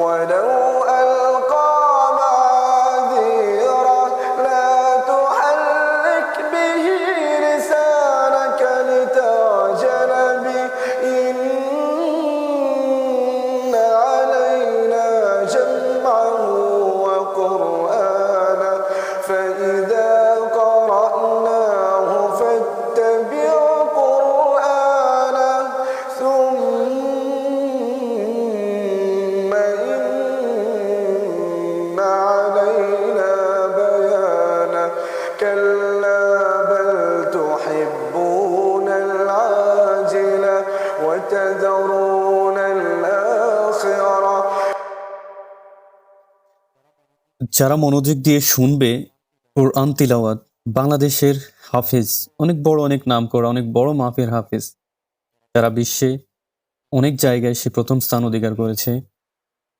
ولو ألقى معاذيره لا تحرك به لسانك لتعجل به إن علينا جمعه وقرآنه فإذا قرأناه فاتبع قرآنه ثم إن علينا بيانه كلا بل تحبون العاجلة وتذرون الآخرة। যারা মনোযোগ দিয়ে শুনবে কোরআন তিলাওয়াত, বাংলাদেশের হাফেজ, অনেক বড়, অনেক নাম করা, অনেক বড় মাপের হাফেজ, যারা বিশ্বে অনেক জায়গায় সে প্রথম স্থান অধিকার করেছে,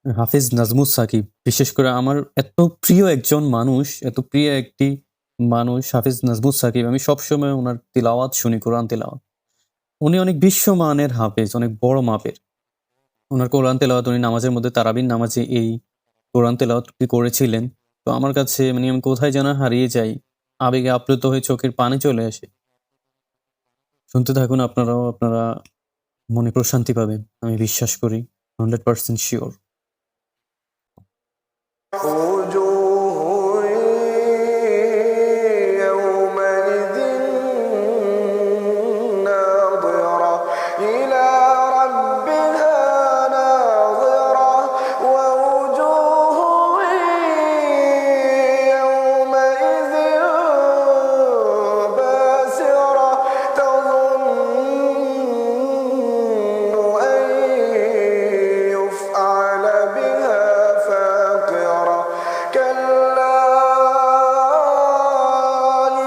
হাফেজ নাজমুস সাকিব। বিশেষ করে আমার এত প্রিয় একজন মানুষ, এত প্রিয় একটি মানুষ হাফেজ নাজমুস সাকিব। আমি সবসময় ওনার তিলাওয়াত শুনি, কোরআন তিলাওয়াত। উনি অনেক বিশ্বমানের হাফেজ, অনেক বড় মাপের। ওনার কোরআন তেলাওয়াত, উনি নামাজের মধ্যে তারাবির নামাজে এই কোরআন তেলাওয়াতটি করেছিলেন। তো আমার কাছে মানে আমি কোথায় যেন হারিয়ে যাই, আবেগে আপ্লুত হয়ে চোখের পানি চলে আসে। শুনতে থাকুন, আপনারা মনে প্রশান্তি পাবেন, আমি বিশ্বাস করি, 100% শিওর। وجوه يومئذ ناظرة إلى ربها ناظرة ووجوه يومئذ باسرة تظن أن يفعل بها فاقرة كلا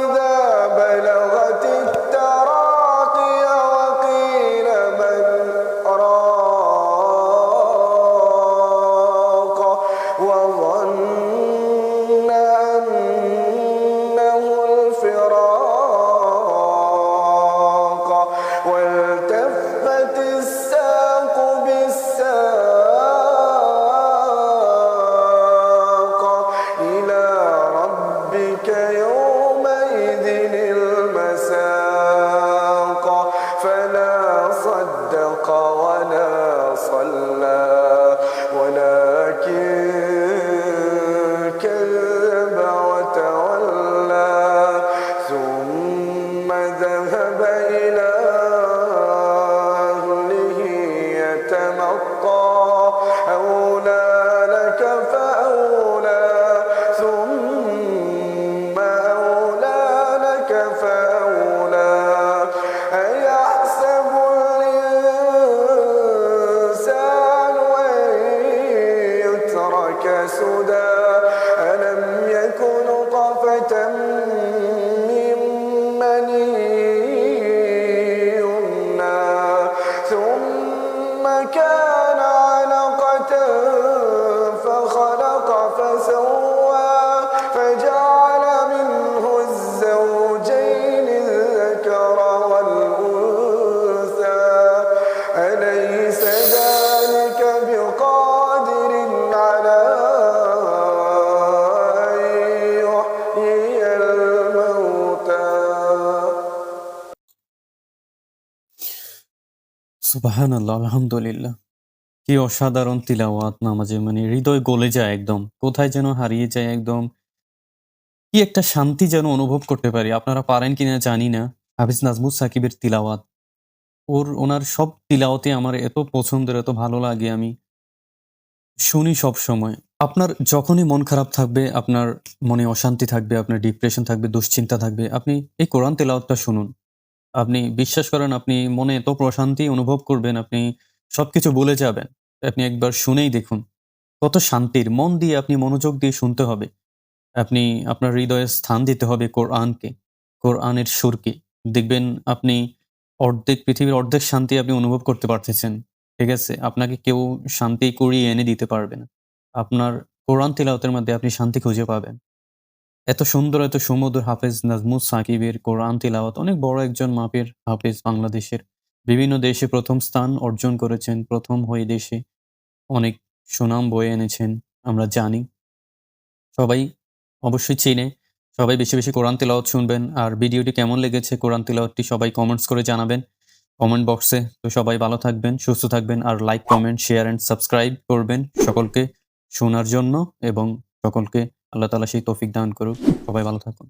إذا بلغت التراقي وقيل من راق وظن أنه الفراق والتفت الساق بالساق إلى ربك يومئذ المساق فلا صدق ولا صلى ولكن كذب وتولى ثم ذهب إلى أهله يتمطى أولى لك فأولى ثم أولى لك فأولى أيحسب الإنسان أن يترك سدى ألم يكن نطفة من مني يمنى ثم كان علقة فخلق فسوى فجعل منه الزوجين الذكر والأنثى أليس ذلك بقادر على أن يحيي الموتى। সুবহানাল্লাহ, আলহামদুলিল্লাহ। কি অসাধারণ তিলাওয়াত নামাজে, মানে হৃদয় গলে যায় একদম, কোথায় যেন হারিয়ে যায় একদম। কি একটা শান্তি যেন অনুভব করতে পারি। আপনারা পারেন কিনা জানি না। হাফিজ নাজমুস সাকিবের তিলাওয়াত, ওনার সব তিলাওয়াতে আমার এত পছন্দের, এত ভালো লাগে, আমি শুনি সব সময়। আপনার যখনই মন খারাপ থাকবে, আপনার মনে অশান্তি থাকবে, আপনার ডিপ্রেশন থাকবে, দুশ্চিন্তা থাকবে, আপনি এই কোরআন তেলাওয়াতটা শুনুন। আপনি বিশ্বাস করেন, আপনি মনে এত প্রশান্তি অনুভব করবেন, আপনি সবকিছু ভুলে যাবেন। আপনি একবার শুনেই দেখুন কত শান্তির। মন দিয়ে আপনি মনোযোগ দিয়ে শুনতে হবে। আপনি আপনার হৃদয়ে স্থান দিতে হবে কোরআনকে, কোরআনের সুরকে। দেখবেন আপনি পৃথিবীর অর্ধেক শান্তি আপনি অনুভব করতে পারতেছেন। ঠিক আছে? আপনাকে কেউ শান্তি কুড়িয়ে এনে দিতে পারবে না। আপনার কোরআন তিলাওয়াতের মধ্যে আপনি শান্তি খুঁজে পাবেন। এত সুন্দর, এত সুমধুর হাফেজ নাজমুস সাকিবের কোরআন তিলাওয়াত। অনেক বড় একজন মাপের হাফেজ বাংলাদেশের। বিভিন্ন দেশে প্রথম স্থান অর্জন করেছেন, প্রথম হয়ে দেশে অনেক সুনাম বয়ে এনেছেন আমরা জানি। সবাই অবশ্যই চেনে। সবাই বেশি, বেশি কোরআন তিলাওয়াত শুনবেন। আর ভিডিওটি কেমন লেগেছে কোরআন তিলাওয়াতটি সবাই কমেন্টস করে জানাবেন কমেন্ট বক্সে। তো সবাই ভালো থাকবেন, সুস্থ থাকবেন। আর like, comment, share and subscribe করবেন সকলকে শোনার জন্য এবং সকলকে আল্লাহ তাআলা সেই তৌফিক দান করুক। সবাই ভালো থাকুন।